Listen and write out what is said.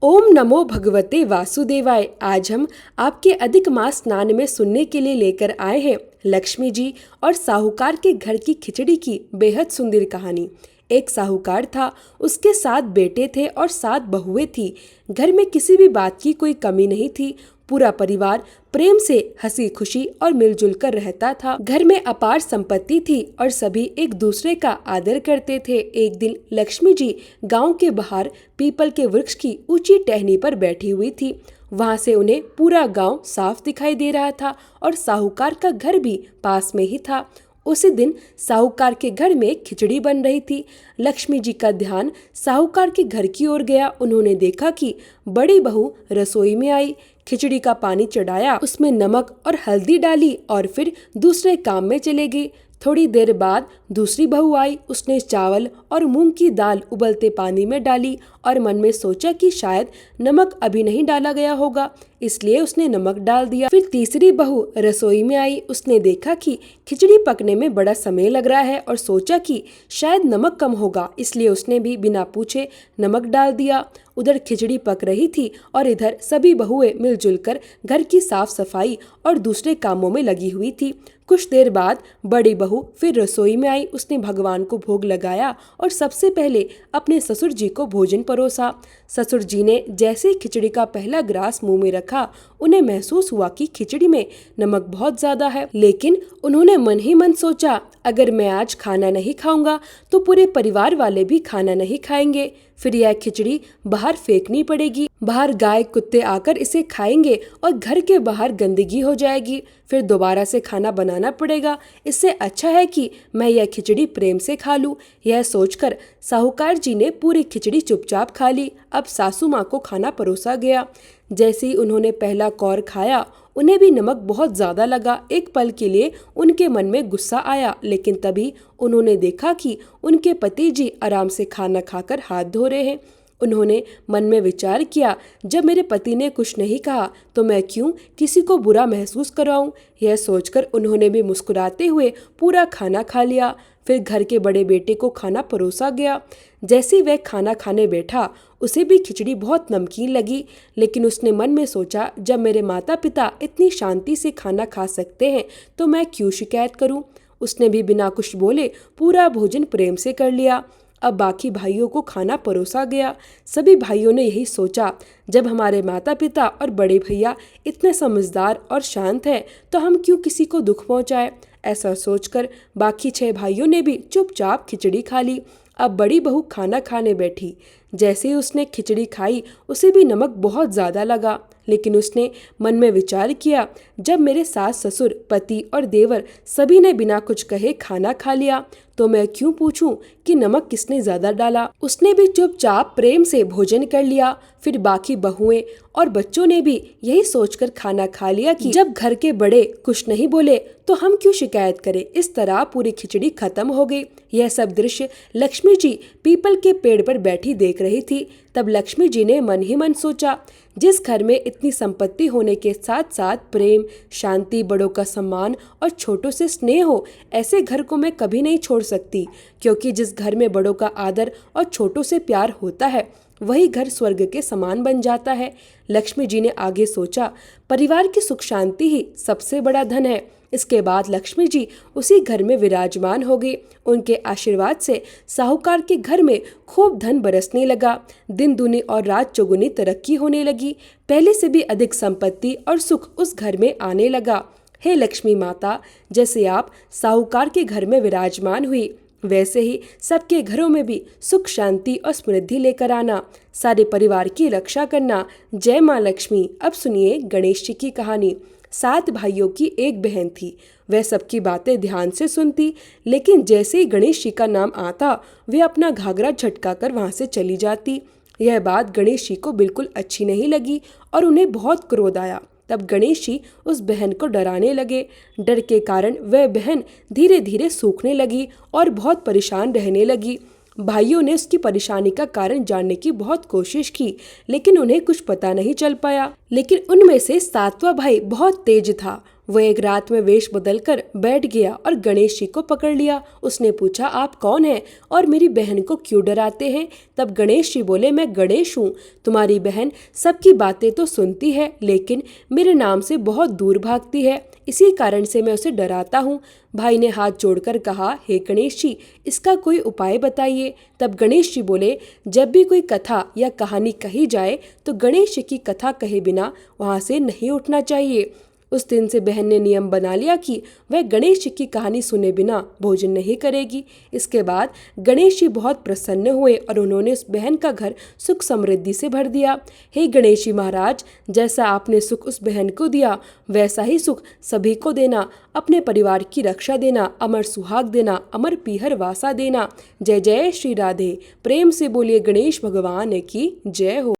ओम नमो भगवते वासुदेवाय। आज हम आपके अधिक मास स्नान में सुनने के लिए लेकर आए हैं लक्ष्मी जी और साहूकार के घर की खिचड़ी की बेहद सुंदर कहानी। एक साहूकार था, उसके 7 बेटे थे और 7 बहुएं थी। घर में किसी भी बात की कोई कमी नहीं थी। पूरा परिवार प्रेम से हंसी खुशी और मिलजुल कर रहता था। घर में अपार संपत्ति थी और सभी एक दूसरे का आदर करते थे। एक दिन लक्ष्मी जी गांव के बाहर पीपल के वृक्ष की ऊंची टहनी पर बैठी हुई थी। वहां से उन्हें पूरा गांव साफ दिखाई दे रहा था और साहूकार का घर भी पास में ही था। उसी दिन साहूकार के घर में खिचड़ी बन रही थी। लक्ष्मी जी का ध्यान साहूकार के घर की ओर गया। उन्होंने देखा कि बड़ी बहू रसोई में आई, खिचड़ी का पानी चढ़ाया, उसमें नमक और हल्दी डाली और फिर दूसरे काम में चले गई। थोड़ी देर बाद दूसरी बहू आई, उसने चावल और मूंग की दाल उबलते पानी में डाली और मन में सोचा कि शायद नमक अभी नहीं डाला गया होगा, इसलिए उसने नमक डाल दिया। फिर तीसरी बहू रसोई में आई, उसने देखा कि खिचड़ी पकने में बड़ा समय लग रहा है और सोचा कि शायद नमक कम होगा, इसलिए उसने भी बिना पूछे नमक डाल दिया। उधर खिचड़ी पक रही थी और इधर सभी बहुएं मिलजुल कर घर की साफ सफाई और दूसरे कामों में लगी हुई थी। कुछ देर बाद बड़ी बहू फिर रसोई में आई, उसने भगवान को भोग लगाया और सबसे पहले अपने ससुर जी को भोजन परोसा। ससुर जी ने जैसे ही खिचड़ी का पहला ग्रास मुंह में रखा, उन्हें महसूस हुआ कि खिचड़ी में नमक बहुत ज्यादा है। लेकिन उन्होंने मन ही मन सोचा, अगर मैं आज खाना नहीं खाऊंगा तो पूरे परिवार वाले भी खाना नहीं खाएंगे, फिर यह खिचड़ी बाहर फेंकनी पड़ेगी। बाहर गाय कुत्ते आकर इसे खाएंगे और घर के बाहर गंदगी हो जाएगी, फिर दोबारा से खाना बनाना पड़ेगा। इससे अच्छा है कि मैं यह खिचड़ी प्रेम से खा लूं। यह सोचकर साहूकार जी ने पूरी खिचड़ी चुपचाप खा ली। अब सासू माँ को खाना परोसा गया। जैसे ही उन्होंने पहला कौर खाया, उन्हें भी नमक बहुत ज्यादा लगा। एक पल के लिए उनके मन में गुस्सा आया, लेकिन तभी उन्होंने देखा कि उनके पति जी आराम से खाना खाकर हाथ धो रहे हैं। उन्होंने मन में विचार किया, जब मेरे पति ने कुछ नहीं कहा तो मैं क्यों किसी को बुरा महसूस कराऊं। यह सोचकर उन्होंने भी मुस्कुराते हुए पूरा खाना खा लिया। फिर घर के बड़े बेटे को खाना परोसा गया। जैसे वह खाना खाने बैठा, उसे भी खिचड़ी बहुत नमकीन लगी, लेकिन उसने मन में सोचा, जब मेरे माता पिता इतनी शांति से खाना खा सकते हैं तो मैं क्यों शिकायत करूं। उसने भी बिना कुछ बोले पूरा भोजन प्रेम से कर लिया। अब बाकी भाइयों को खाना परोसा गया। सभी भाइयों ने यही सोचा, जब हमारे माता पिता और बड़े भैया इतने समझदार और शांत हैं तो हम क्यों किसी को दुख पहुंचाए। ऐसा सोचकर बाकी 6 भाइयों ने भी चुपचाप खिचड़ी खा ली। अब बड़ी बहू खाना खाने बैठी। जैसे ही उसने खिचड़ी खाई, उसे भी नमक बहुत ज्यादा लगा, लेकिन उसने मन में विचार किया, जब मेरे सास ससुर पति और देवर सभी ने बिना कुछ कहे खाना खा लिया तो मैं क्यों पूछूं कि नमक किसने ज्यादा डाला। उसने भी चुपचाप प्रेम से भोजन कर लिया। फिर बाकी बहुएं और बच्चों ने भी यही सोचकर खाना खा लिया कि जब घर के बड़े कुछ नहीं बोले तो हम क्यों शिकायत करें। इस तरह पूरी खिचड़ी खत्म हो गई। यह सब दृश्य लक्ष्मी जी पीपल के पेड़ पर बैठी देख रही थी। तब लक्ष्मी जी ने मन ही मन सोचा, जिस घर में इतनी संपत्ति होने के साथ साथ प्रेम, शांति, बड़ों का सम्मान और छोटों से स्नेह हो, ऐसे घर को मैं कभी नहीं छोड़ सकती, क्योंकि जिस घर में बड़ों का आदर और छोटों से प्यार होता है, वही घर स्वर्ग के समान बन जाता है। लक्ष्मी जी ने आगे सोचा, परिवार की सुख शांति ही सबसे बड़ा धन है। इसके बाद लक्ष्मी जी उसी घर में विराजमान हो गई। उनके आशीर्वाद से साहूकार के घर में खूब धन बरसने लगा। दिन दूनी और रात चौगुनी तरक्की होने लगी। पहले से भी अधिक संपत्ति और सुख उस घर में आने लगा। हे लक्ष्मी माता, जैसे आप साहूकार के घर में विराजमान हुई, वैसे ही सबके घरों में भी सुख शांति और समृद्धि लेकर आना, सारे परिवार की रक्षा करना। जय माँ लक्ष्मी। अब सुनिए गणेश जी की कहानी। 7 भाइयों की एक बहन थी। वह सबकी बातें ध्यान से सुनती, लेकिन जैसे ही गणेश जी का नाम आता, वे अपना घाघरा झटका कर वहां से चली जाती। यह बात गणेश जी को बिल्कुल अच्छी नहीं लगी और उन्हें बहुत क्रोध आया। तब गणेश जी उस बहन को डराने लगे। डर के कारण वह बहन धीरे धीरे सूखने लगी और बहुत परेशान रहने लगी। भाइयों ने उसकी परेशानी का कारण जानने की बहुत कोशिश की, लेकिन उन्हें कुछ पता नहीं चल पाया। लेकिन उनमें से 7वां भाई बहुत तेज था। वो एक रात में वेश बदलकर बैठ गया और गणेश जी को पकड़ लिया। उसने पूछा, आप कौन हैं और मेरी बहन को क्यों डराते हैं? तब गणेश जी बोले, मैं गणेश हूँ। तुम्हारी बहन सबकी बातें तो सुनती है लेकिन मेरे नाम से बहुत दूर भागती है, इसी कारण से मैं उसे डराता हूँ। भाई ने हाथ जोड़कर कहा, हे गणेश जी, इसका कोई उपाय बताइए। तब गणेश जी बोले, जब भी कोई कथा या कहानी कही जाए तो गणेश जी की कथा कहे बिना वहाँ से नहीं उठना चाहिए। उस दिन से बहन ने नियम बना लिया कि वह गणेश जी की कहानी सुने बिना भोजन नहीं करेगी। इसके बाद गणेश जी बहुत प्रसन्न हुए और उन्होंने उस बहन का घर सुख समृद्धि से भर दिया। हे गणेश जी महाराज, जैसा आपने सुख उस बहन को दिया वैसा ही सुख सभी को देना। अपने परिवार की रक्षा देना, अमर सुहाग देना, अमर पीहर वासा देना। जय जय श्री राधे। प्रेम से बोलिए गणेश भगवान की जय हो।